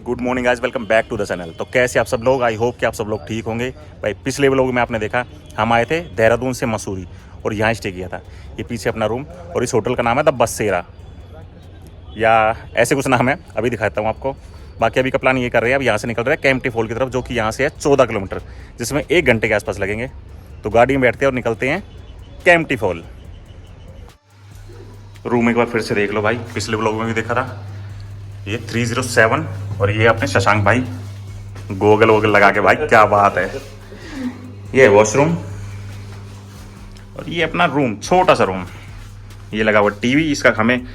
Good morning guys, welcome back to the channel. तो कैसे आप सब लोग, आई होप कि आप सब लोग ठीक होंगे। भाई पिछले व्लॉग में आपने देखा हम आए थे देहरादून से मसूरी और यहाँ स्टे किया था। ये पीछे अपना रूम और इस होटल का नाम है द बसेरा या ऐसे कुछ नाम है, अभी दिखाता हूँ आपको। बाकी अभी का प्लान ये कर रहे हैं, अब यहाँ से निकल रहे हैं कैंपटी फॉल की तरफ, जो कि यहाँ से है 14 किलोमीटर, जिसमें 1 घंटे के आसपास लगेंगे। तो गाड़ी में बैठते हैं और निकलते हैं कैंपटी फॉल। रूम एक बार फिर से देख लो भाई, पिछले व्लॉग में भी देखा था। ये 307 और ये अपने शशांक भाई गोगल वोगल लगा के, भाई क्या बात है। ये है वॉशरूम और ये अपना रूम, छोटा सा रूम। ये लगा हुआ टीवी, इसका हमें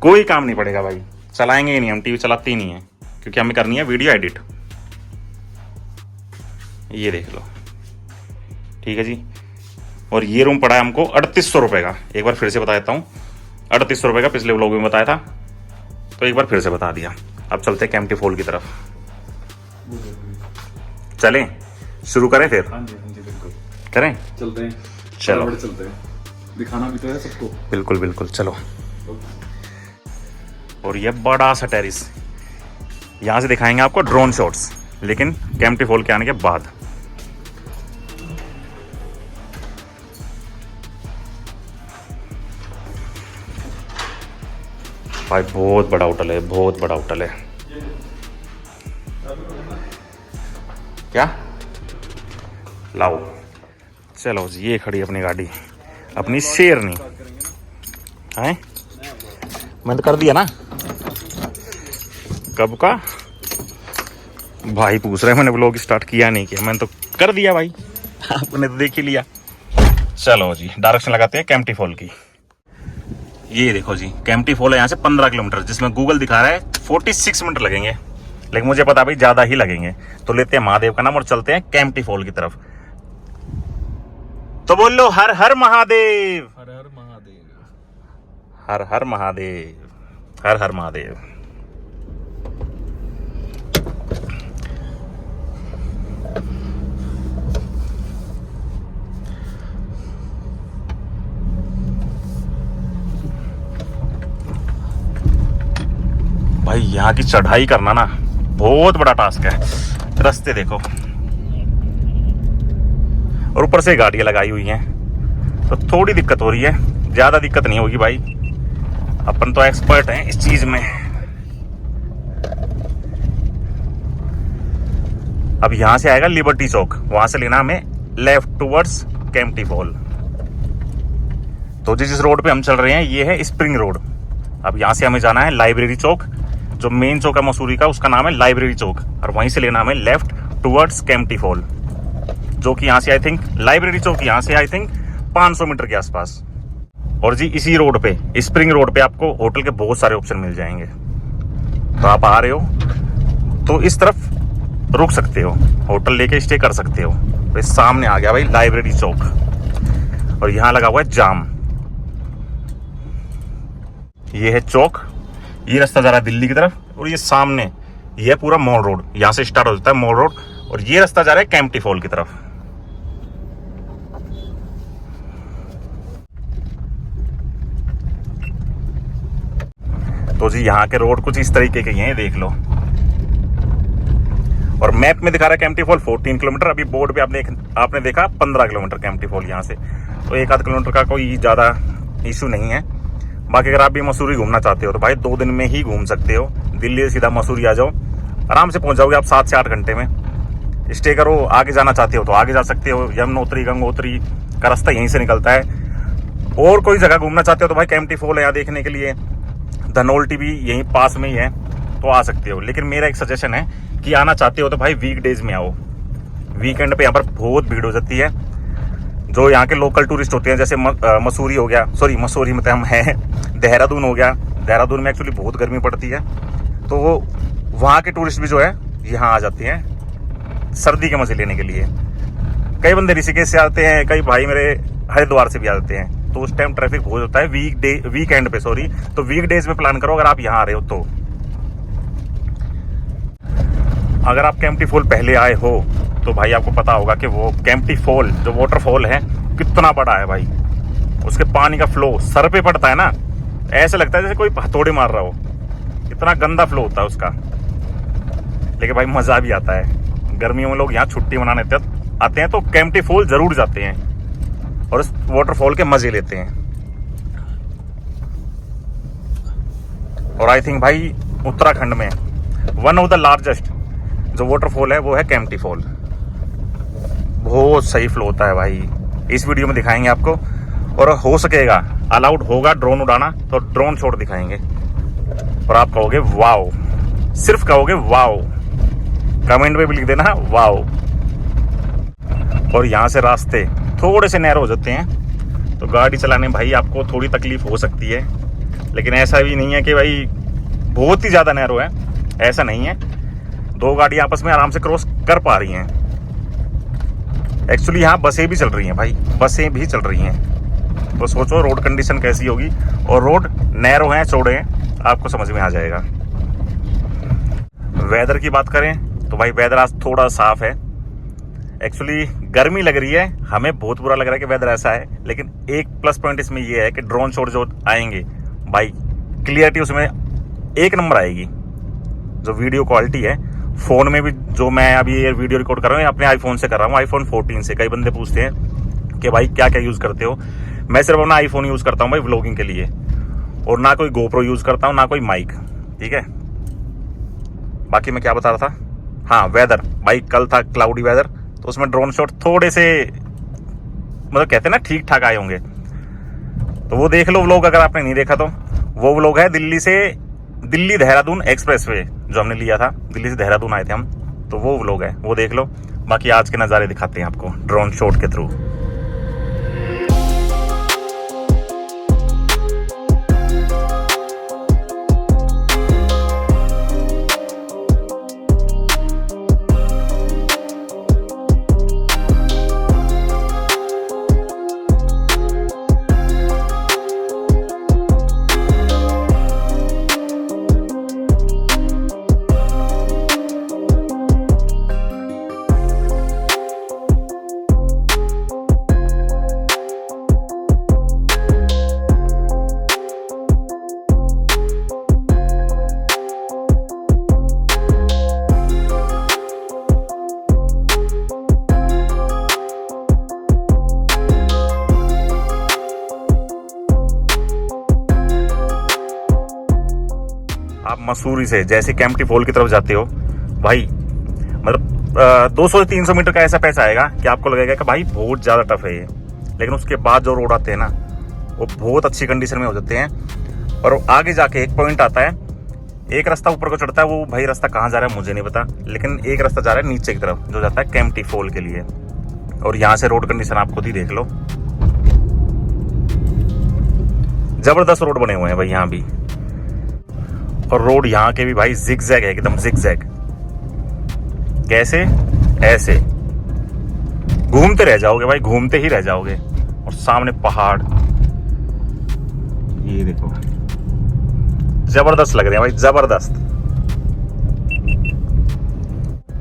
कोई काम नहीं पड़ेगा भाई, चलाएंगे ही नहीं, हम टीवी चलाते ही नहीं है क्योंकि हमें करनी है वीडियो एडिट। ये देख लो, ठीक है जी। और ये रूम पड़ा है हमको 3800 रुपये का। एक बार फिर से बता देता हूँ, 3800 रुपये का पिछले व्लॉग में बताया था, तो एक बार फिर से बता दिया। अब चलते हैं कैंपटी फॉल की तरफ। चलें, शुरू करें फिर? हाँ जी बिल्कुल करें, चलते हैं। चलो चलते हैं, दिखाना भी तो है सबको। बिल्कुल बिल्कुल, चलो। और ये बड़ा सा टेरिस, यहाँ से दिखाएंगे आपको ड्रोन शॉट्स, लेकिन कैंपटी फॉल के आने के बाद। भाई बहुत बड़ा होटल है, बहुत बड़ा होटल है। क्या लाओ, चलो जी, ये खड़ी अपनी गाड़ी, अपनी शेरनी है। मैंने तो कर दिया ना, कब का भाई पूछ रहे हैं, मैंने व्लॉग स्टार्ट किया नहीं किया, मैंने तो कर दिया भाई, आपने तो देख ही लिया। चलो जी, डायरेक्शन लगाते हैं कैंपटी फॉल की। ये देखो जी, कैंपटी फॉल है यहाँ से 15 किलोमीटर, जिसमें गूगल दिखा रहा है 46 मिनट लगेंगे, लेकिन मुझे पता भाई ज़्यादा ही लगेंगे। तो लेते हैं महादेव का नाम और चलते हैं कैंपटी फॉल की तरफ। तो बोल लो हर हर महादेव, हर हर महादेव, हर हर महादेव, हर हर महादेव। भाई यहाँ की चढ़ाई करना ना बहुत बड़ा टास्क है। रास्ते देखो, और ऊपर से गाड़ियां लगाई हुई हैं, तो थोड़ी दिक्कत हो रही है, ज्यादा दिक्कत नहीं होगी भाई, अपन तो एक्सपर्ट हैं इस चीज में। अब यहां से आएगा लिबर्टी चौक, वहां से लेना हमें लेफ्ट टुवर्ड्स कैंपटी फॉल। तो जिस रोड पे हम चल रहे हैं ये है स्प्रिंग रोड। अब यहां से हमें जाना है लाइब्रेरी चौक, जो मेन चौक है मसूरी का, उसका नाम है लाइब्रेरी चौक, और वहीं से लेना हमें लेफ्ट टुवर्ड्स कैंपटी फॉल, जो कि यहाँ से आई थिंक लाइब्रेरी चौक यहाँ से आई थिंक 500 मीटर के आसपास। और जी इसी रोड पे, स्प्रिंग रोड पे, आपको होटल के बहुत सारे ऑप्शन मिल जाएंगे। तो आप आ रहे हो तो इस तरफ रुक सकते हो, होटल लेके स्टे कर सकते हो। तो इस सामने आ गया भाई लाइब्रेरी चौक, और यहाँ लगा हुआ है जाम। ये है चौक, ये रास्ता जा रहा है दिल्ली की तरफ, और ये सामने ये पूरा मॉल रोड, यहाँ से स्टार्ट हो जाता है मॉल रोड, और ये रास्ता जा रहा है कैंपटी फॉल की तरफ। तो जी यहाँ के रोड कुछ इस तरीके के हैं, देख लो। और मैप में दिखा रहा है कैंपटी फॉल 14 किलोमीटर, अभी बोर्ड पे आपने देखा 15 किलोमीटर कैंपटी फॉल यहाँ से, तो 1-8 किलोमीटर का कोई ज़्यादा इशू नहीं है। बाकी अगर आप भी मसूरी घूमना चाहते हो तो भाई 2 दिन में ही घूम सकते हो। दिल्ली से सीधा मसूरी आ जाओ, आराम से पहुंच जाओगे आप 7 से 8 घंटे में। स्टे करो, आगे जाना चाहते हो तो आगे जा सकते हो, यमुनोत्री गंगोत्री का रास्ता यहीं से निकलता है। और कोई जगह घूमना चाहते हो तो भाई कैंपटी फॉल है यहाँ देखने के लिए, धनोल्टी भी यहीं पास में ही है, तो आ सकते हो। लेकिन मेरा एक सजेशन है कि आना चाहते हो तो भाई वीकडेज में आओ, वीकेंड पे यहाँ पर बहुत भीड़ हो जाती है। जो यहाँ के लोकल टूरिस्ट होते हैं, जैसे मसूरी हो गया, सॉरी मसूरी में हम हैं, देहरादून हो गया, देहरादून में एक्चुअली बहुत गर्मी पड़ती है, तो वहाँ के टूरिस्ट भी जो है यहाँ आ जाते हैं सर्दी के मजे लेने के लिए। कई बंदे ऋषिकेश से आते हैं, कई भाई मेरे हरिद्वार से भी आते हैं, तो उस टाइम ट्रैफिक बहुत होता है वीकेंड पे, सॉरी। तो वीकडेज में प्लान करो अगर आप यहाँ आ रहे हो तो। अगर आप कैंपटी फॉल पहले आए हो तो भाई आपको पता होगा कि वो कैंपटी फॉल जो वाटरफॉल है कितना बड़ा है भाई। उसके पानी का फ्लो सर पे पड़ता है ना, ऐसे लगता है जैसे कोई हथौड़े मार रहा हो, इतना गंदा फ्लो होता है उसका। लेकिन भाई मजा भी आता है। गर्मियों में लोग यहाँ छुट्टी मनाने आते हैं तो केम्प्टी फॉल जरूर जाते हैं और इस वाटरफॉल के मजे लेते हैं। और आई थिंक भाई उत्तराखंड में वन ऑफ द लार्जेस्ट जो वाटरफॉल है वो है केम्प्टी फॉल। बहुत सही फ्लो होता है भाई, इस वीडियो में दिखाएंगे आपको। और हो सकेगा अलाउड होगा ड्रोन उड़ाना तो ड्रोन शॉट दिखाएंगे और आप कहोगे वाओ, सिर्फ कहोगे वाओ, कमेंट में भी लिख देना वाओ। और यहाँ से रास्ते थोड़े से नैरो हो जाते हैं तो गाड़ी चलाने में भाई आपको थोड़ी तकलीफ हो सकती है, लेकिन ऐसा भी नहीं है कि भाई बहुत ही ज़्यादा नैरो है, ऐसा नहीं है। दो गाड़ी आपस में आराम से क्रॉस कर पा रही हैं। एक्चुअली यहाँ बसें भी चल रही हैं भाई, बसें भी चल रही हैं। तो सोचो रोड कंडीशन कैसी होगी। और रोड नैरो हैं, चौड़े हैं, आपको समझ में आ जाएगा। वेदर की बात करें तो भाई वेदर आज थोड़ा साफ है। एक्चुअली गर्मी लग रही है, हमें बहुत बुरा लग रहा है कि वेदर ऐसा है, लेकिन एक प्लस पॉइंट इसमें ये है कि ड्रोन शॉट जो आएंगे भाई क्लियरिटी उसमें एक नंबर आएगी। जो वीडियो क्वालिटी है फ़ोन में भी, जो मैं अभी ये वीडियो रिकॉर्ड कर रहा हूँ अपने आईफोन से कर रहा हूँ, आईफोन 14 से। कई बंदे पूछते हैं कि भाई क्या क्या यूज़ करते हो। मैं सिर्फ अपना आईफोन यूज़ करता हूँ भाई व्लॉगिंग के लिए, और ना कोई गोप्रो यूज़ करता हूँ, ना कोई माइक, ठीक है। बाकी मैं क्या बता रहा था, हाँ वेदर भाई कल था क्लाउडी वेदर, तो उसमें ड्रोन शॉट थोड़े से मतलब कहते हैं ना ठीक ठाक आए होंगे, तो वो देख लो व्लॉग अगर आपने नहीं देखा तो। वो व्लॉग है दिल्ली देहरादून एक्सप्रेसवे जो हमने लिया था, दिल्ली से देहरादून आए थे हम, तो वो व्लॉग है, वो देख लो। बाकी आज के नज़ारे दिखाते हैं आपको ड्रोन शॉट के थ्रू। आप मसूरी से जैसे केम्प्टी फॉल की तरफ जाते हो भाई, मतलब 200 से 300 मीटर का ऐसा पैच आएगा कि आपको लगेगा कि भाई बहुत ज़्यादा टफ है ये, लेकिन उसके बाद जो रोड आते हैं ना वो बहुत अच्छी कंडीशन में हो जाते हैं। और आगे जाके एक पॉइंट आता है, एक रास्ता ऊपर को चढ़ता है, वो भाई रास्ता कहाँ जा रहा है मुझे नहीं पता, लेकिन एक रास्ता जा रहा है नीचे की तरफ जो जाता है केम्प्टी फॉल के लिए। और यहाँ से रोड कंडीशन आप खुद ही देख लो, जबरदस्त रोड बने हुए हैं भाई यहाँ भी। और रोड यहाँ के भी भाई जिगजैग है, एकदम जिगजैग। कैसे? ऐसे घूमते रह जाओगे भाई, घूमते ही रह जाओगे। और सामने पहाड़, ये देखो जबरदस्त लग रहे हैं भाई, जबरदस्त।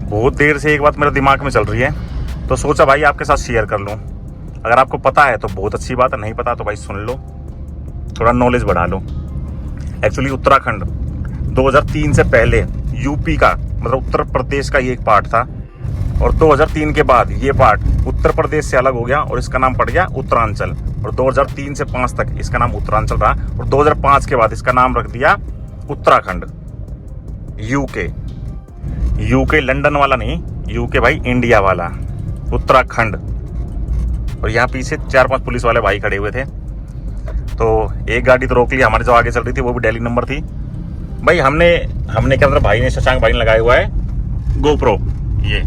बहुत देर से एक बात मेरे दिमाग में चल रही है, तो सोचा भाई आपके साथ शेयर कर लूं। अगर आपको पता है तो बहुत अच्छी बात है, नहीं पता तो भाई सुन लो, थोड़ा नॉलेज बढ़ा लो। एक्चुअली उत्तराखंड 2003 से पहले यूपी का मतलब उत्तर प्रदेश का ये एक पार्ट था, और 2003 के बाद ये पार्ट उत्तर प्रदेश से अलग हो गया और इसका नाम पड़ गया उत्तरांचल। और 2003 से 5 तक इसका नाम उत्तरांचल रहा, और 2005 के बाद इसका नाम रख दिया उत्तराखंड। यूके लंदन वाला नहीं, यूके भाई इंडिया वाला, उत्तराखंड। और यहाँ पीछे 4-5 पुलिस वाले भाई खड़े हुए थे, तो एक गाड़ी तो रोक ली हमारे जो आगे चल रही थी, वो भी दिल्ली नंबर थी भाई। हमने क्या मतलब भाई ने, शशांक भाई ने लगाया हुआ है गोप्रो ये,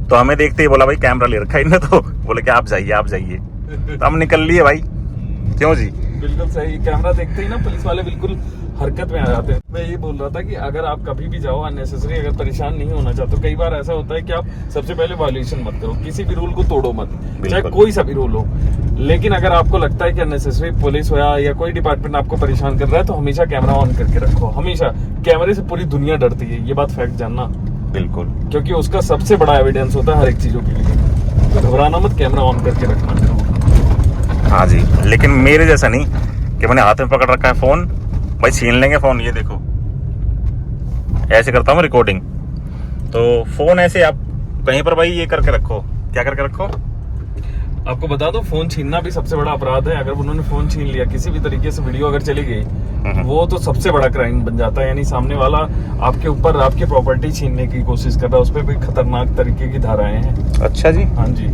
तो हमें देखते ही बोला भाई कैमरा ले रखा है इन्हें, तो बोले कि आप जाइए तो हम निकल लिए भाई। क्यों जी? बिल्कुल सही, कैमरा देखते ही ना पुलिस वाले बिल्कुल हरकत में आ जाते हैं। मैं ये बोल रहा था कि अगर आप कभी भी जाओ अननेसेसरी, अगर परेशान नहीं होना चाहते तो कई बार ऐसा होता है कि आप सबसे पहले वायलेशन मत करो, किसी भी रूल को तोड़ो मत, चाहे कोई सा भी रूल हो। लेकिन अगर आपको लगता है कि अननेसेसरी पुलिस या कोई डिपार्टमेंट आपको परेशान कर रहा है, तो हमेशा कैमरा ऑन करके रखो। हमेशा कैमरे से पूरी दुनिया डरती है, ये बात फैक्ट जानना। बिल्कुल, क्योंकि उसका सबसे बड़ा एविडेंस होता है हर एक चीजों के लिए। तो घबराना मत, कैमरा ऑन करके रखना। हाँ जी, लेकिन मेरे जैसा नहीं कि मैंने हाथ में पकड़ रखा है फोन, भाई छीन लेंगे फोन। ये देखो ऐसे करता हूँ रिकॉर्डिंग, तो फोन ऐसे आप कहीं पर भाई ये करके रखो, क्या करके रखो? आपको बता दो, फोन छीनना भी सबसे बड़ा अपराध है। अगर उन्होंने फोन छीन लिया, किसी भी तरीके से वीडियो अगर चली गई, वो तो सबसे बड़ा क्राइम बन जाता है। यानी सामने वाला आपके ऊपर आपकी प्रॉपर्टी छीनने की कोशिश कर रहा है, उस पर भी खतरनाक तरीके की धाराएं हैं। अच्छा जी। हाँ जी,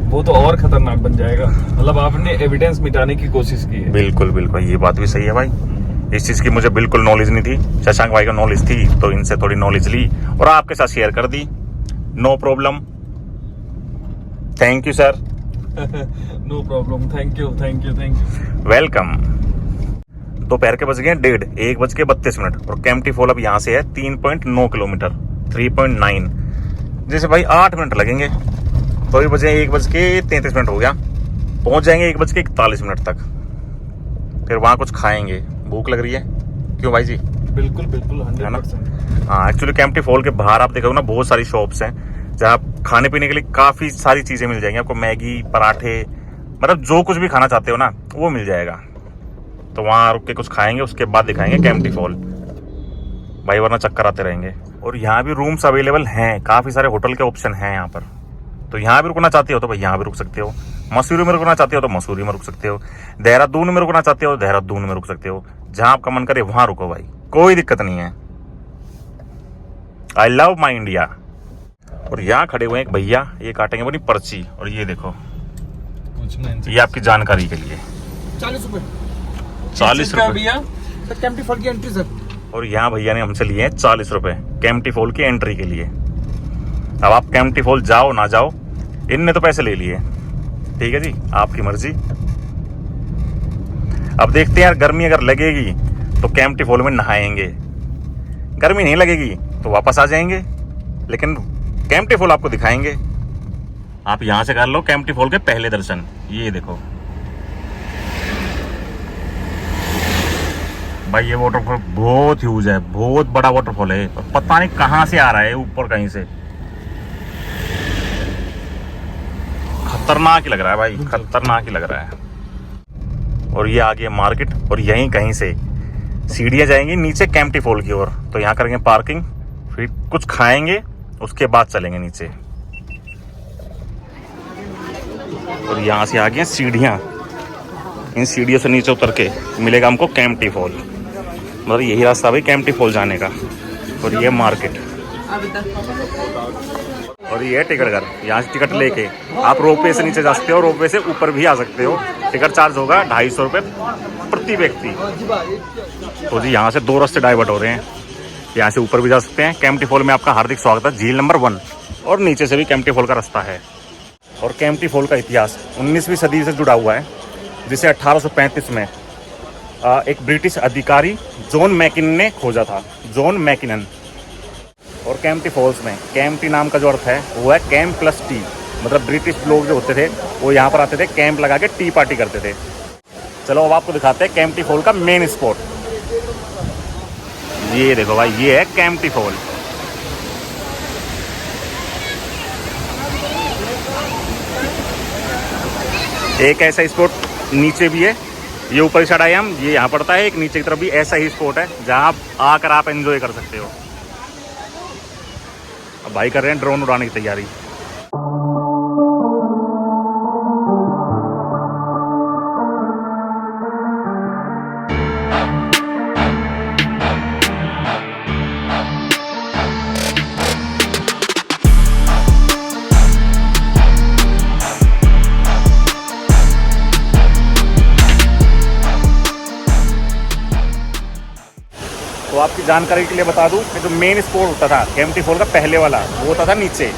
वो तो और खतरनाक बन जाएगा। मतलब आपने एविडेंस मिटाने की कोशिश की है। बिल्कुल बिल्कुल, ये बात भी सही है भाई। इस चीज की मुझे बिल्कुल नॉलेज नहीं थी, शशांक भाई को नॉलेज थी, तो इनसे थोड़ी नॉलेज ली और आपके साथ शेयर कर दी। No problem, thank you sir. No problem, thank you thank you thank you, welcome. दोपहर के बज गए 1:32 और केम्प्टी फॉल अब यहाँ से है 3.9 किलोमीटर, 3.9। जैसे भाई 8 मिनट लगेंगे, तो ये बजे 1:33 हो गया, पहुंच जाएंगे 1:41 तक। फिर वहाँ कुछ खाएंगे, भूख लग रही है। क्यों भाई जी? बिल्कुल बिल्कुल, 100%। हाँ, एक्चुअली केम्प्टी फॉल के बाहर आप देखोगे ना, बहुत सारी शॉप्स हैं जहाँ आप खाने पीने के लिए काफी सारी चीजें मिल जाएंगी आपको। मैगी, पराठे, मतलब जो कुछ भी खाना चाहते हो ना वो मिल जाएगा। तो वहाँ रुक के कुछ खाएंगे, उसके बाद दिखाएंगे केम्प्टी फॉल भाई, वरना चक्कर आते रहेंगे। और यहाँ भी रूम्स अवेलेबल हैं, काफी सारे होटल के ऑप्शन हैं यहाँ पर। तो यहाँ भी रुकना चाहते हो तो भाई यहाँ भी रुक सकते हो, मसूरी में रुकना चाहते हो तो मसूरी में रुक सकते हो, देहरादून में रुकना चाहते हो तो देहरादून में रुक सकते हो। जहां आपका मन करे वहां रुको भाई, कोई दिक्कत नहीं है। I love my India. और यहाँ खड़े हुए हैं एक भैया, ये काटेंगे अपनी पर्ची। और ये देखो, पूछना इनसे। ये आपकी जानकारी के लिए 40 रुपए 40 रुपए भैया, सर, केम्प्टी फॉल की एंट्री सर। और यहाँ भैया ने हमसे लिए हैं 40 रुपए केम्प्टी फॉल की एंट्री के लिए। अब आप केम्प्टी फॉल जाओ ना जाओ, इनने तो पैसे ले लिए, ठीक है जी, आपकी मर्जी। अब देखते हैं यार, गर्मी अगर लगेगी तो केम्प्टी फॉल में नहाएंगे, गर्मी नहीं लगेगी तो वापस आ जाएंगे, लेकिन केम्प्टी फॉल आपको दिखाएंगे। आप यहां से कर लो केम्प्टी फॉल के पहले दर्शन। ये देखो भाई, ये वाटरफॉल बहुत ह्यूज है, बहुत बड़ा वाटरफॉल है, पता नहीं कहां से आ रहा है, ऊपर कहीं से। खतरनाक ही लग रहा है भाई, खतरनाक ही लग रहा है। और ये आ गया मार्केट, और यहीं कहीं से सीढ़ियां जाएंगी नीचे केम्प्टी फॉल की ओर। तो यहाँ करेंगे पार्किंग, फिर कुछ खाएंगे, उसके बाद चलेंगे नीचे। और यहाँ से आ गए सीढ़ियां, इन सीढ़ियों से नीचे उतर के मिलेगा हमको केम्प्टी फॉल। मतलब यही रास्ता भाई केम्प्टी फॉल जाने का। और ये मार्केट, और ये टिकट घर, यहाँ से टिकट लेके आप रोपवे से नीचे जा सकते हो, रोपवे से ऊपर भी आ सकते हो। टिकट चार्ज होगा 250 रुपये प्रति व्यक्ति। तो जी यहाँ से 2 रास्ते डाइवर्ट हो रहे हैं, यहाँ से ऊपर भी जा सकते हैं। केम्प्टी फॉल में आपका हार्दिक स्वागत है, झील नंबर 1। और नीचे से भी केम्प्टी फॉल का रास्ता है। और केम्प्टी फॉल का इतिहास 19वीं सदी से जुड़ा हुआ है, जिसे 1835 में एक ब्रिटिश अधिकारी जॉन मैकिनन ने खोजा था, जॉन मैकिनन। और केम्प्टी फॉल्स में केम्प्टी नाम का जो अर्थ है वो है कैंप प्लस टी। मतलब ब्रिटिश लोग जो होते थे वो यहाँ पर आते थे, कैंप लगा के टी पार्टी करते थे। चलो अब आपको दिखाते हैं केम्प्टी फॉल का मेन स्पॉट। ये देखो भाई, ये है केम्प्टी फॉल। एक ऐसा स्पॉट नीचे भी है, ये ऊपर साइड आए हम, ये यहाँ पड़ता है। एक नीचे की तरफ भी ऐसा ही स्पॉट है जहाँ आप आकर आप एंजॉय कर सकते हो। अब भाई कर रहे हैं ड्रोन उड़ाने की तैयारी। तो आपकी जानकारी के लिए बता दूं कि जो मेन स्पॉट होता था केम्प्टी फॉल का पहले वाला, वो होता था नीचे।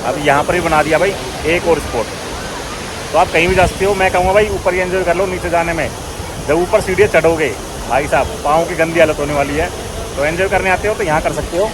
अब यहाँ पर ही बना दिया भाई एक और स्पॉट। तो आप कहीं भी जा सकते हो। मैं कहूँगा भाई ऊपर ही एंजॉय कर लो, नीचे जाने में जब ऊपर सीढ़ियाँ चढ़ोगे भाई साहब पाँव की गंदी हालत होने वाली है। तो एंजॉय करने आते हो तो यहाँ कर सकते हो।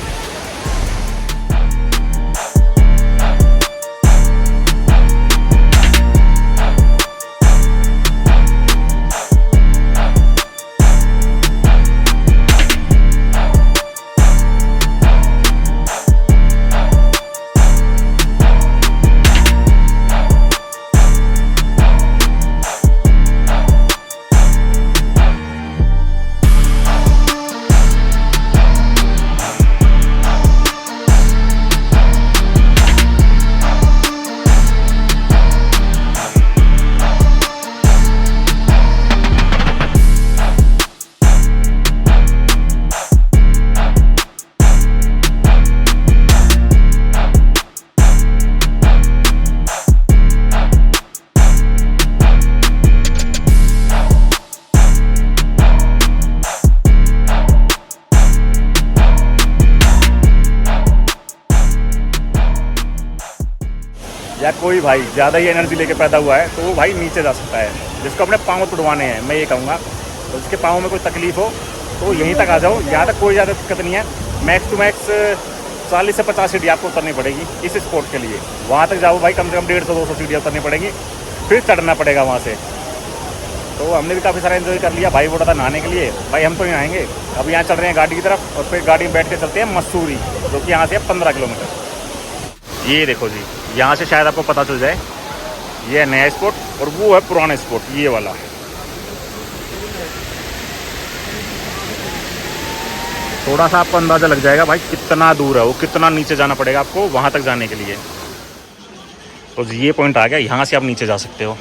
या कोई भाई ज़्यादा ही एनर्जी लेके पैदा हुआ है तो वो भाई नीचे जा सकता है। जिसको अपने पाँव तुड़वाने हैं, मैं ये कहूँगा, तो जिसके पाँव में कोई तकलीफ हो तो यहीं तक आ जाओ। यहाँ तक कोई ज़्यादा दिक्कत नहीं है। मैक्स टू मैक्स 40 से 50 सीढ़ी आपको उतरनी पड़ेगी इस स्पोर्ट के लिए। वहाँ तक जाओ भाई कम से कम 150-200 सीढ़ियाँ उतरनी पड़ेगी, फिर चढ़ना पड़ेगा वहाँ से। तो हमने भी काफ़ी सारा एंजॉय कर लिया। भाई बोला था नहाने के लिए, भाई हम तो नहीं आएंगे। अब यहाँ चल रहे हैं गाड़ी की तरफ और फिर गाड़ी में बैठ के चलते हैं मसूरी, जो कि यहाँ से है 15 किलोमीटर। ये देखो जी, यहाँ से शायद आपको पता चल जाए, ये है नया स्पोर्ट और वो है पुराना स्पोर्ट, ये वाला। थोड़ा सा आपको अंदाज़ा लग जाएगा भाई कितना दूर है वो, कितना नीचे जाना पड़ेगा आपको वहाँ तक जाने के लिए। तो ये पॉइंट आ गया, यहाँ से आप नीचे जा सकते हो,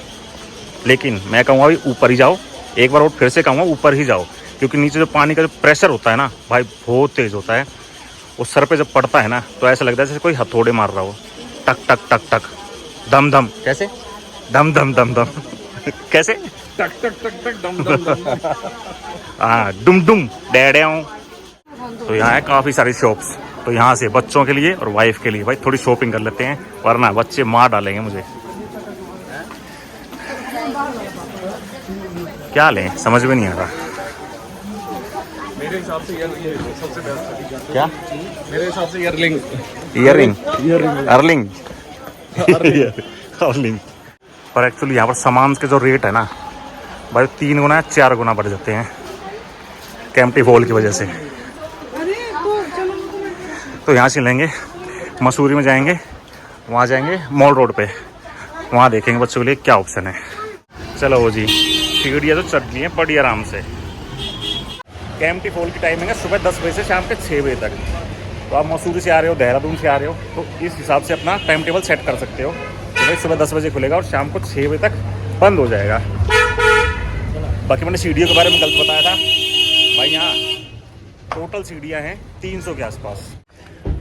लेकिन मैं कहूँगा भाई ऊपर ही जाओ। एक बार और फिर से कहूँगा ऊपर ही जाओ, क्योंकि नीचे जो पानी का जो प्रेशर होता है ना भाई बहुत तेज़ होता है। वो सर पे जब पड़ता है ना तो ऐसा लगता है जैसे कोई हथौड़े मार रहा हो, टक टक टक टक, धम धम, कैसे धम धम धम धम कैसे टक टक टक टक दम दम दम। हाँ, डुम डुम डैड्याओं। तो यहाँ है काफ़ी सारी शॉप्स, तो यहाँ से बच्चों के लिए और वाइफ के लिए भाई थोड़ी शॉपिंग कर लेते हैं, वरना बच्चे मार डालेंगे मुझे। क्या लें समझ में नहीं आ रहा। मेरे हिसाब से ये सबसे बेस्ट है। क्या? मेरे हिसाब से ईयररिंग अर्लिंग अर्लिंग। पर एक्चुअली यहाँ पर सामान के जो रेट है ना भाई 3 गुना 4 गुना बढ़ जाते हैं कैंपटी फॉल की वजह से। तो यहाँ से लेंगे, मसूरी में जाएंगे, वहाँ जाएंगे मॉल रोड पे, वहाँ देखेंगे बच्चों के लिए क्या ऑप्शन है। चलो वो जी, सीढ़ियाँ तो चढ़ ली हैं बड़ी आराम से। कैंपटी फॉल की टाइमिंग है सुबह 10 बजे से शाम के 6 बजे तक। तो आप मसूरी से आ रहे हो, देहरादून से आ रहे हो, तो इस हिसाब से अपना टाइम टेबल सेट कर सकते हो। तो भाई सुबह 10 बजे खुलेगा और शाम को 6 बजे तक बंद हो जाएगा। बाकी मैंने सीढ़ियों के बारे में गलत बताया था भाई, यहाँ टोटल सीढ़ियाँ हैं 300 के आसपास।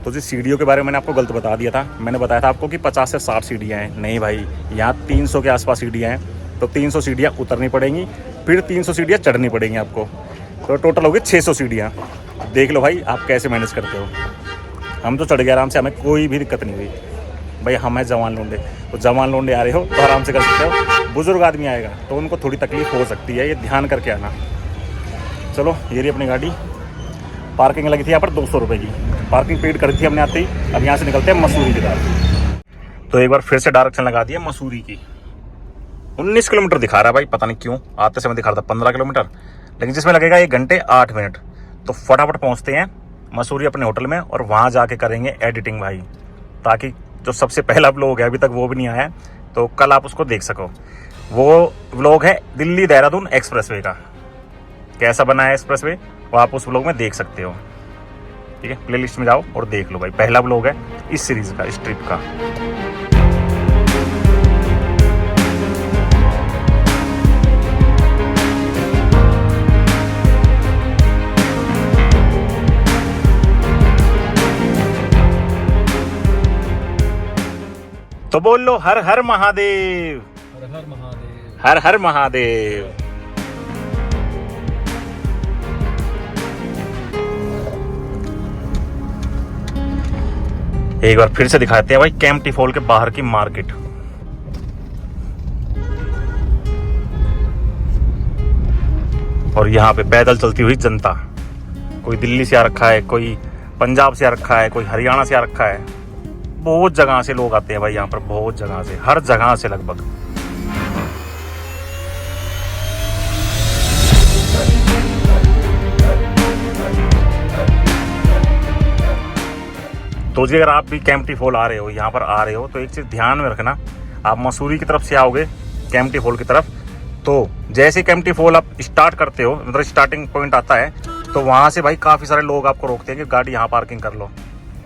तो जी सीढ़ियों के बारे में मैंने आपको गलत बता दिया था। मैंने बताया था आपको कि 50 से 60 सीढ़ियाँ हैं, नहीं भाई यहाँ 300 के आसपास सीढ़ियाँ हैं। तो 300 सीढ़ियाँ उतरनी पड़ेंगी, फिर 300 सीढ़ियाँ चढ़नी पड़ेंगी आपको, तो टोटल होगी 600 सीढ़ियाँ। देख लो भाई आप कैसे मैनेज करते हो। हम तो चढ़ गए आराम से, हमें कोई भी दिक्कत नहीं हुई भाई। हम हैं जवान लोंडे, तो जवान लोंडे आ रहे हो तो आराम से कर सकते हो। बुजुर्ग आदमी आएगा तो उनको थोड़ी तकलीफ हो सकती है, ये ध्यान करके आना। चलो ये रही अपनी गाड़ी, पार्किंग लगी थी यहाँ पर 200 रुपये की, पार्किंग पेड करी थी हमने आते ही। अब यहाँ से निकलते हैं मसूरी की तरफ। तो एक बार फिर से डायरेक्शन लगा दिया मसूरी की। 19 किलोमीटर दिखा रहा है भाई, पता नहीं क्यों, आते समय दिखा रहा था 15 किलोमीटर, लेकिन जिसमें लगेगा 1 घंटे 8 मिनट। तो फटाफट पहुँचते हैं मसूरी अपने होटल में और वहाँ जाके करेंगे एडिटिंग भाई, ताकि जो सबसे पहला व्लॉग है अभी तक वो भी नहीं आया है, तो कल आप उसको देख सको। वो व्लॉग है दिल्ली देहरादून एक्सप्रेसवे का, कैसा बना है एक्सप्रेसवे वो आप उस व्लॉग में देख सकते हो। ठीक है, प्लेलिस्ट में जाओ और देख लो भाई, पहला व्लॉग है इस सीरीज का, इस ट्रिप का। तो बोल लो हर हर महादेव, हर हर महादेव, हर हर महादेव। एक बार फिर से दिखाते हैं भाई कैंपटी फॉल के बाहर की मार्केट। और यहाँ पे पैदल चलती हुई जनता, कोई दिल्ली से आ रखा है, कोई पंजाब से आ रखा है, कोई हरियाणा से आ रखा है, बहुत जगह से लोग आते हैं भाई यहाँ पर, बहुत जगह से, हर जगह से लगभग। तो जी अगर आप भी कैंपटी फॉल आ रहे हो, यहाँ पर आ रहे हो, तो एक चीज़ ध्यान में रखना, आप मसूरी की तरफ से आओगे कैंपटी फॉल की तरफ, तो जैसे कैंपटी फॉल आप स्टार्ट करते हो, मतलब स्टार्टिंग पॉइंट आता है, तो वहाँ से भाई काफ़ी सारे लोग आपको रोकते हैं कि गाड़ी यहाँ पार्किंग कर लो।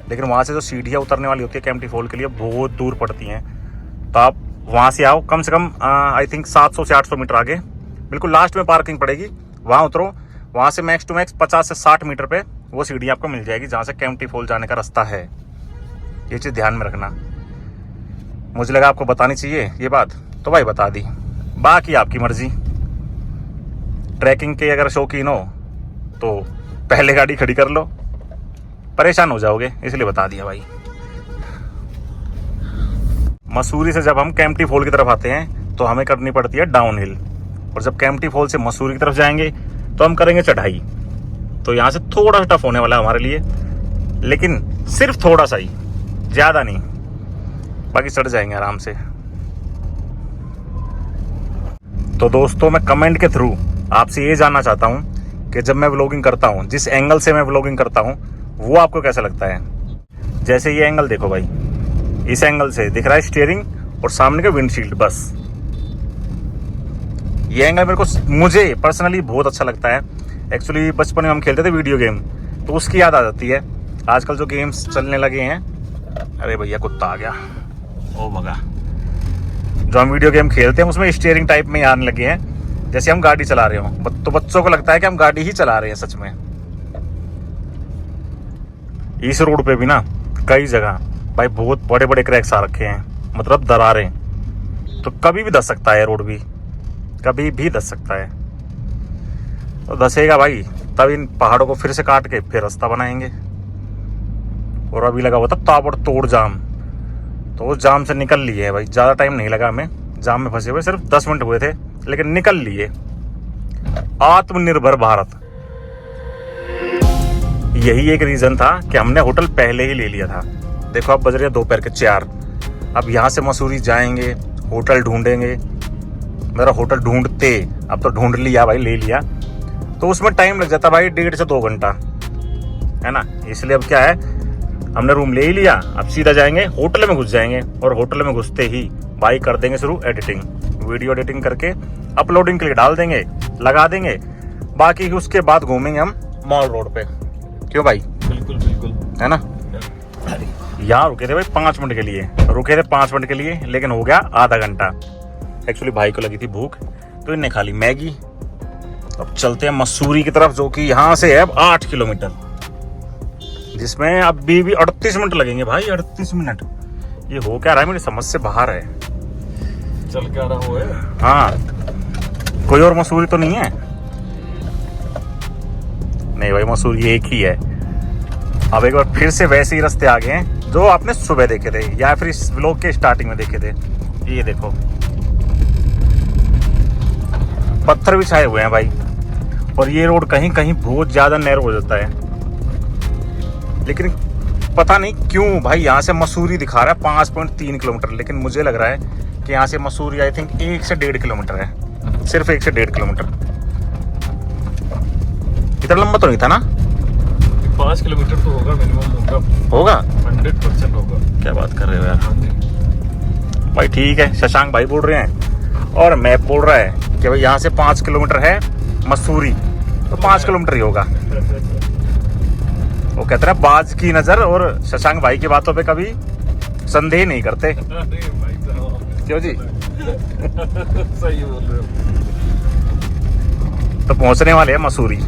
लेकिन वहाँ से जो सीढ़ियाँ उतरने वाली होती है कैंपटी फॉल के लिए बहुत दूर पड़ती हैं। तो आप वहाँ से आओ, कम से कम आई थिंक 700 से 800 मीटर आगे बिल्कुल लास्ट में पार्किंग पड़ेगी, वहाँ उतरो। वहाँ से मैक्स टू मैक्स 50 से 60 मीटर पे वो सीढ़ी आपको मिल जाएगी जहाँ से कैंपटी फॉल जाने का रास्ता है। ये चीज़ ध्यान में रखना, मुझे लगा आपको बतानी चाहिए ये बात, तो भाई बता दी। बाकी आपकी मर्जी, ट्रैकिंग के अगर शौकीन हो तो पहले गाड़ी खड़ी कर लो, परेशान हो जाओगे, इसलिए बता दिया भाई। मसूरी से जब हम कैंपटी फॉल की तरफ आते हैं तो हमें करनी पड़ती है डाउन हिल, और जब कैंपटी फॉल से मसूरी की तरफ जाएंगे तो हम करेंगे चढ़ाई। तो यहाँ से थोड़ा सा टफ होने वाला है हमारे लिए, लेकिन सिर्फ थोड़ा सा ही, ज़्यादा नहीं, बाकी चढ़ जाएंगे आराम से। तो दोस्तों मैं कमेंट के थ्रू आपसे ये जानना चाहता हूँ कि जब मैं व्लॉगिंग करता हूँ, जिस एंगल से मैं व्लॉगिंग करता हूँ वो आपको कैसा लगता है। जैसे ये एंगल देखो भाई, इस एंगल से दिख रहा है स्टीयरिंग और सामने का विंडशील्ड, बस ये एंगल मुझे पर्सनली बहुत अच्छा लगता है। एक्चुअली बचपन में हम खेलते थे वीडियो गेम, तो उसकी याद आ जाती है। आजकल जो गेम्स चलने लगे हैं, अरे भैया कुत्ता आ गया, ओ भगा, जो हम वीडियो गेम खेलते हैं उसमें स्टीयरिंग टाइप में आने लगे हैं, जैसे हम गाड़ी चला रहे हो, तो बच्चों को लगता है कि हम गाड़ी ही चला रहे हैं सच में। इस रोड पे भी ना कई जगह भाई बहुत बड़े बड़े क्रैक्स आ रखे हैं, मतलब दरारें, तो कभी भी धस सकता है रोड भी, कभी भी धस सकता है। तो धसेगा भाई, तब इन पहाड़ों को फिर से काट के फिर रास्ता बनाएंगे। और अभी लगा हुआ था ताबड़तोड़ जाम, तो उस जाम से निकल लिए है भाई, ज़्यादा टाइम नहीं लगा हमें जाम में फंसे हुए, सिर्फ 10 मिनट हुए थे, लेकिन निकल लिए। आत्मनिर्भर भारत, यही एक रीज़न था कि हमने होटल पहले ही ले लिया था। देखो अब बज रहे हैं दोपहर के 4, अब यहाँ से मसूरी जाएंगे, होटल ढूंढेंगे, मेरा होटल ढूंढते अब तो ढूंढ लिया भाई, ले लिया, तो उसमें टाइम लग जाता भाई 1.5 से 2 घंटा, है ना। इसलिए अब क्या है, हमने रूम ले ही लिया, अब सीधा जाएंगे होटल में घुस जाएंगे, और होटल में घुसते ही भाई कर देंगे शुरू एडिटिंग, वीडियो एडिटिंग करके अपलोडिंग के लिए डाल देंगे, लगा देंगे। बाकी उसके बाद घूमेंगे हम मॉल रोड पे, क्यों भाई? बिल्कुल बिल्कुल, है ना। यहाँ रुके थे भाई 5 मिनट के लिए, रुके थे 5 मिनट के लिए, लेकिन हो गया आधा घंटा। एक्चुअली भाई को लगी थी भूख, तो इनने खा ली मैगी। अब चलते हैं मसूरी की तरफ, जो कि यहाँ से है 8 किलोमीटर, जिसमें अभी भी 38 मिनट लगेंगे भाई, 38 मिनट। ये हो क्या रहा है, मेरी समझ से बाहर है। चल क्या रहा हो है? हाँ, कोई और मसूरी तो नहीं है? नहीं भाई, मसूरी एक ही है। अब एक बार फिर से वैसे ही रास्ते आ गए हैं जो आपने सुबह देखे थे, या फिर इस व्लॉग के स्टार्टिंग में देखे थे। ये देखो पत्थर भी छाए हुए हैं भाई, और ये रोड कहीं कहीं बहुत ज्यादा नैरो हो जाता है, लेकिन पता नहीं क्यों भाई यहाँ से मसूरी दिखा रहा है 5.3 किलोमीटर, लेकिन मुझे लग रहा है कि यहाँ से मसूरी आई थिंक 1 से 1.5 किलोमीटर है, सिर्फ 1 से 1.5 किलोमीटर। इतना लंबा तो नहीं था ना? 5 किलोमीटर तो होगा मिनिमम, होगा 100% होगा। क्या बात कर रहे हो यार भाई? ठीक है, शशांक भाई बोल रहे हैं और मैप बोल रहा है कि भाई यहाँ से 5 किलोमीटर है मसूरी, तो 5 किलोमीटर ही होगा। वो कहते हैं बाज की नजर, और शशांक भाई की बातों पे कभी संदेह नहीं करते। क्यों जी? सही बोल रहे हो। तो पहुंचने वाले हैं मसूरी।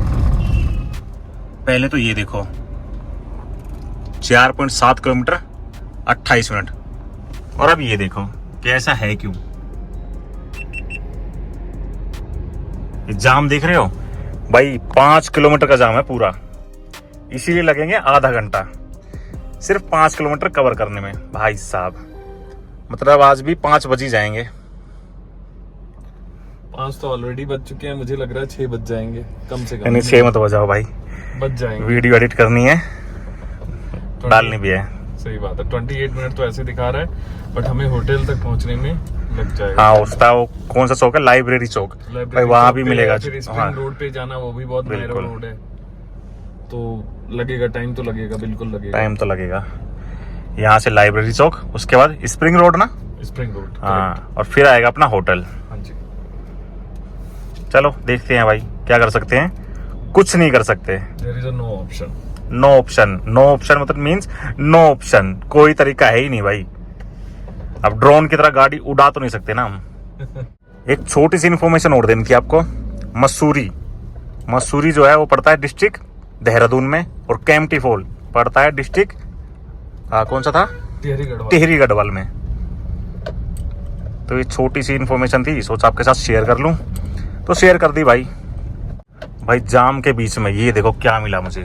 पहले तो ये देखो 4.7 किलोमीटर 28 मिनट, और अब ये देखो कि ऐसा है क्यों। ये जाम देख रहे हो भाई, 5 किलोमीटर का जाम है पूरा, इसीलिए लगेंगे आधा घंटा सिर्फ 5 किलोमीटर कवर करने में भाई साहब। मतलब आज भी 5 बज ही जाएंगे। 5 तो ऑलरेडी बज चुके हैं, मुझे लग रहा है 6 बज जाएंगे कम से कम। नहीं 6 मत बजाओ भाई, बज जाएंगे। वीडियो एडिट करनी है, डालनी भी है। सही बात है, 28 मिनट तो ऐसे दिखा रहा है, बट हमें होटल तक पहुंचने में लग जाएगा। हाँ, उसका वो कौन सा चौक है? लाइब्रेरी चौक भाई, वहाँ भी मिलेगा। फिर हाँ, स्प्रिंग रोड पे जाना, वो भी बहुत नैरो रोड है, तो लगेगा टाइम, तो लगेगा, बिल्कुल लगेगा टाइम तो लगेगा। यहाँ से लाइब्रेरी चौक, उसके बाद स्प्रिंग रोड ना, स्प्रिंग रोड, हाँ, और फिर आएगा अपना होटल। हाँ जी। चलो देखते हैं भाई, क्या कर सकते हैं? कुछ नहीं कर सकते। There is a no option. No option, no option मतलब मींस नो ऑप्शन, कोई तरीका है ही नहीं भाई। अब ड्रोन की तरह गाड़ी उड़ा तो नहीं सकते ना हम। एक छोटी सी इन्फॉर्मेशन और देनी थी आपको। मसूरी जो है वो पड़ता है डिस्ट्रिक्ट देहरादून में, और कैंपटी फॉल पड़ता है डिस्ट्रिक्ट कौन सा था? टिहरी गढ़वाल में। तो ये छोटी सी इन्फॉर्मेशन थी, सोचा आपके साथ शेयर कर लूं, तो शेयर कर दी भाई। जाम के बीच में ये देखो क्या मिला मुझे,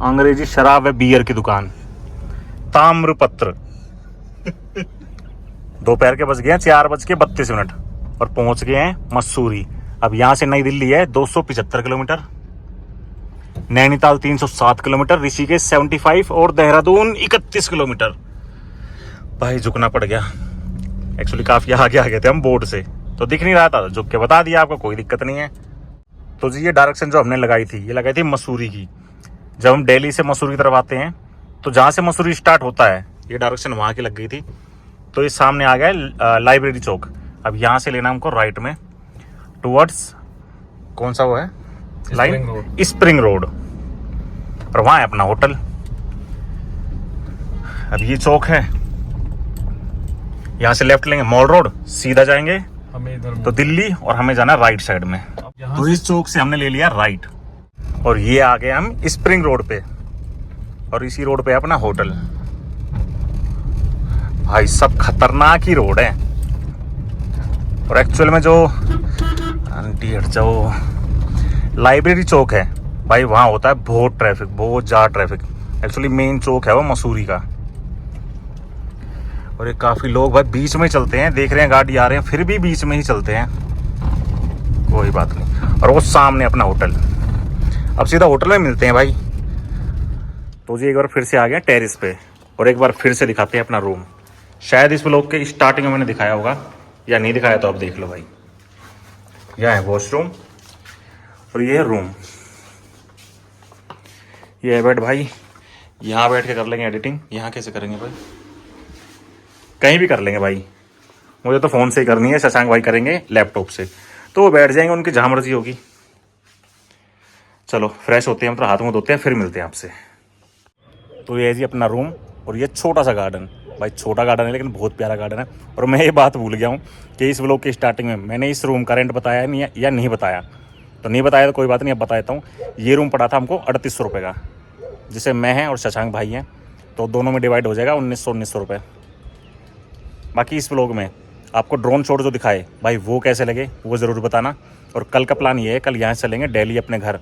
अंग्रेजी शराब व बियर की दुकान, ताम्रपत्र। दोपहर के बज गए हैं 4:32 और पहुंच गए हैं मसूरी। अब यहाँ से नई दिल्ली है 275 किलोमीटर, नैनीताल 307 किलोमीटर, ऋषिकेश 75 और देहरादून 31 किलोमीटर। भाई झुकना पड़ गया, एक्चुअली काफी आगे आ गए थे हम बोर्ड से, तो दिख नहीं रहा था, झुक के बता दिया आपको, कोई दिक्कत नहीं है। तो जी ये डायरेक्शन जो हमने लगाई थी, ये लगाई थी मसूरी की। जब हम दिल्ली से मसूरी की तरफ आते हैं तो जहाँ से मसूरी स्टार्ट होता है ये डायरेक्शन वहाँ की लग गई थी। तो ये सामने आ गया लाइब्रेरी चौक। अब यहाँ से लेना हमको राइट में टुवर्ड्स, कौन सा वो है लाइन, स्प्रिंग रोड, और वहाँ है अपना होटल। अब ये चौक है, यहाँ से लेफ्ट लेंगे मॉल रोड, सीधा जाएंगे हमें इधर तो दिल्ली, और हमें जाना राइट साइड में। तो इस चौक से हमने ले लिया राइट और ये आ गए हम स्प्रिंग रोड पे, और इसी रोड पे है अपना होटल। भाई सब खतरनाक ही रोड है, और एक्चुअल में जो आंटी हट जाओ लाइब्रेरी चौक है भाई, वहाँ होता है बहुत ट्रैफिक, बहुत ज़्यादा ट्रैफिक। एक्चुअली मेन चौक है वो मसूरी का, और ये काफ़ी लोग भाई बीच में चलते हैं, देख रहे हैं गाड़ी आ रहे हैं फिर भी बीच में ही चलते हैं, कोई बात नहीं। और वो सामने अपना होटल, अब सीधा होटल में मिलते हैं भाई। तो जी एक बार फिर से आ गया टेरिस पे, और एक बार फिर से दिखाते हैं अपना रूम। शायद इस व्लॉग के स्टार्टिंग में मैंने दिखाया होगा, या नहीं दिखाया तो आप देख लो भाई। यह है वॉशरूम और ये है रूम, ये है बेड भाई। यहाँ बैठ के कर लेंगे एडिटिंग। यहाँ कैसे करेंगे भाई, कहीं भी कर लेंगे भाई, मुझे तो फ़ोन से ही करनी है, शशांक भाई करेंगे लैपटॉप से, तो वो बैठ जाएंगे, उनकी जहाँ मर्जी होगी। चलो फ्रेश होते हैं हम, तो हाथ मुँह धोते हैं, फिर मिलते हैं आपसे। तो ये है जी अपना रूम, और ये छोटा सा गार्डन। भाई छोटा गार्डन है लेकिन बहुत प्यारा गार्डन है। और मैं ये बात भूल गया हूँ कि इस व्लॉग की स्टार्टिंग में मैंने इस रूम का रेंट बताया नहीं या नहीं बताया, तो नहीं बताया तो कोई बात नहीं, अब बता देता हूँ। ये रूम पड़ा था हमको 3800 रुपये का, जिसे मैं हैं और शशांक भाई हैं, तो दोनों में डिवाइड हो जाएगा 1900 रुपये। बाकी इस व्लॉग में आपको ड्रोन शॉट जो दिखाए भाई वो कैसे लगे वो ज़रूर बताना। और कल का प्लान ये है, कल यहाँ से चलेंगे दिल्ली अपने घर।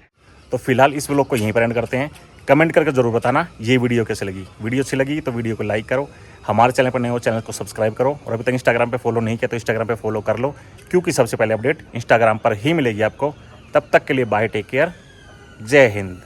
तो फिलहाल इस व्लॉग को यहीं पर एंड करते हैं। कमेंट करके ज़रूर बताना ये वीडियो कैसे लगी। वीडियो अच्छी लगी तो वीडियो को लाइक करो, हमारे चैनल पर नए हो चैनल को सब्सक्राइब करो, और अभी तक इंस्टाग्राम पे फॉलो नहीं किया तो इंस्टाग्राम पे फॉलो कर लो, क्योंकि सबसे पहले अपडेट इंस्टाग्राम पर ही मिलेगी आपको। तब तक के लिए बाय, टेक केयर, जय हिंद।